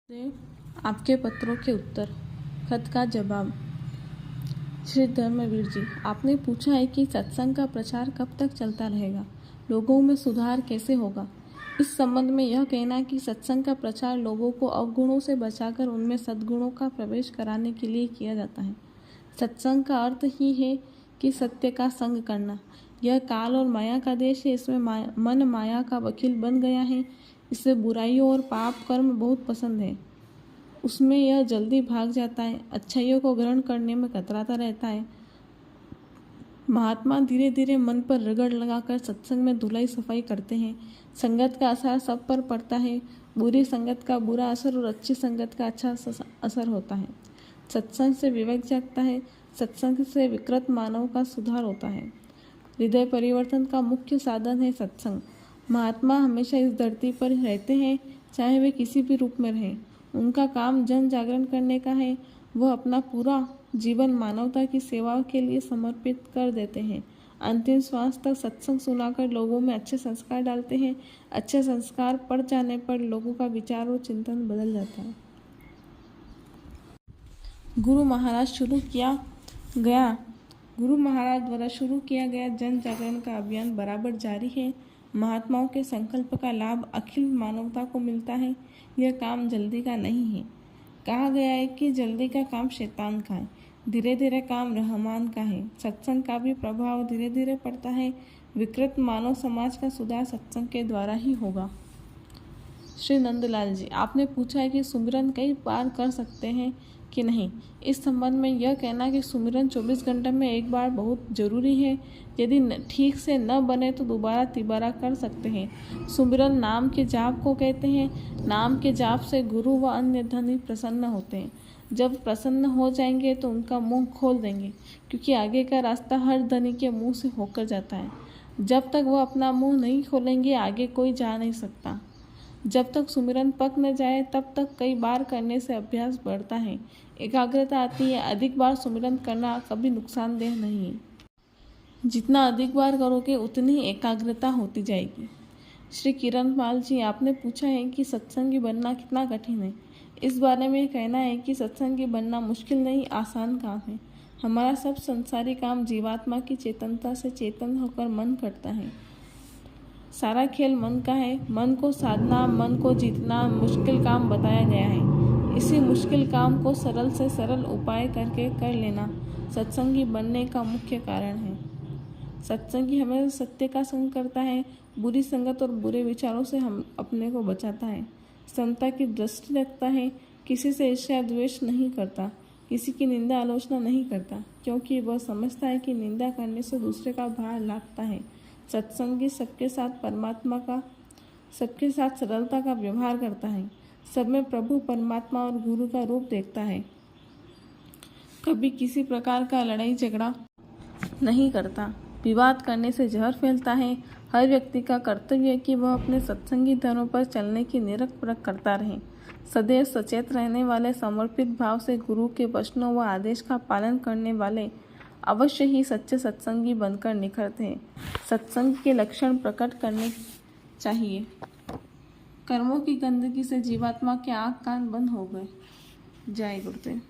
देव, आपके पत्रों के उत्तर। खत का जवाब। श्री धर्मवीर जी, आपने पूछा है कि सत्संग का प्रचार कब तक चलता रहेगा, लोगों में सुधार कैसे होगा। इस संबंध में यह कहना कि सत्संग का प्रचार लोगों को अवगुणों से बचाकर उनमें सद्गुणों का प्रवेश कराने के लिए किया जाता है। सत्संग का अर्थ ही है कि सत्य का संग करना। यह काल और माया का देश है। इसमें मन माया का वकील बन गया है। इसे बुराइयों और पाप कर्म बहुत पसंद है। उसमें यह जल्दी भाग जाता है, अच्छाइयों को ग्रहण करने में कतराता रहता है। महात्मा धीरे धीरे मन पर रगड़ लगाकर सत्संग में धुलाई सफाई करते हैं। संगत का असर सब पर पड़ता है। बुरी संगत का बुरा असर और अच्छी संगत का अच्छा असर होता है। सत्संग से विवेक जागता है। सत्संग से विकृत मानव का सुधार होता है। हृदय परिवर्तन का मुख्य साधन है सत्संग। महात्मा हमेशा इस धरती पर रहते हैं, चाहे वे किसी भी रूप में रहें। उनका काम जन जागरण करने का है। वह अपना पूरा जीवन मानवता की सेवा के लिए समर्पित कर देते हैं। अंतिम श्वास तक सत्संग सुनाकर लोगों में अच्छे संस्कार डालते हैं। अच्छे संस्कार पड़ जाने पर लोगों का विचार और चिंतन बदल जाता है। गुरु महाराज द्वारा शुरू किया गया जन जागरण का अभियान बराबर जारी है। महात्माओं के संकल्प का लाभ अखिल मानवता को मिलता है। यह काम जल्दी का नहीं है। कहा गया है कि जल्दी का काम शैतान का है, धीरे धीरे काम रहमान का है। सत्संग का भी प्रभाव धीरे धीरे पड़ता है। विकृत मानव समाज का सुधार सत्संग के द्वारा ही होगा। श्री नंदलाल जी, आपने पूछा है कि सुमिरन कई बार कर सकते हैं कि नहीं। इस संबंध में यह कहना कि सुमिरन 24 घंटे में एक बार बहुत जरूरी है। यदि ठीक से न बने तो दोबारा तिबारा कर सकते हैं। सुमिरन नाम के जाप को कहते हैं। नाम के जाप से गुरु व अन्य धनी प्रसन्न होते हैं। जब प्रसन्न हो जाएंगे तो उनका मुंह खोल देंगे, क्योंकि आगे का रास्ता हर धनी के मुंह से होकर जाता है। जब तक वह अपना मुंह नहीं खोलेंगे आगे कोई जा नहीं सकता। जब तक सुमिरन पक न जाए तब तक कई बार करने से अभ्यास बढ़ता है, एकाग्रता आती है। अधिक बार सुमिरन करना कभी नुकसानदेह नहीं है। जितना अधिक बार करोगे उतनी एकाग्रता होती जाएगी। श्री किरण पाल जी, आपने पूछा है कि सत्संगी बनना कितना कठिन है। इस बारे में कहना है कि सत्संगी बनना मुश्किल नहीं, आसान काम है। हमारा सब संसारी काम जीवात्मा की चेतनता से चेतन होकर मन करता है। सारा खेल मन का है। मन को साधना, मन को जीतना मुश्किल काम बताया गया है। इसी मुश्किल काम को सरल से सरल उपाय करके कर लेना सत्संगी बनने का मुख्य कारण है। सत्संगी हमेशा सत्य का संग करता है। बुरी संगत और बुरे विचारों से हम अपने को बचाता है। समता की दृष्टि रखता है। किसी से ईर्ष्या द्वेष नहीं करता। किसी की निंदा आलोचना नहीं करता, क्योंकि वह समझता है कि निंदा करने से दूसरे का भार लादता है। सत्संगी सबके साथ सरलता का व्यवहार करता है। सब में प्रभु परमात्मा और गुरु का रूप देखता है। कभी किसी प्रकार का लड़ाई झगड़ा नहीं करता। विवाद करने से जहर फैलता है। हर व्यक्ति का कर्तव्य है कि वह अपने सत्संगी धर्म पर चलने की निरख परख करता रहे। सदैव सचेत रहने वाले, समर्पित भाव से गुरु के वचनों व आदेश का पालन करने वाले अवश्य ही सच्चे सत्संगी बनकर निखरते हैं। सत्संग के लक्षण प्रकट करने चाहिए। कर्मों की गंदगी से जीवात्मा के आँख कान बंद हो गए। जय गुरुदेव।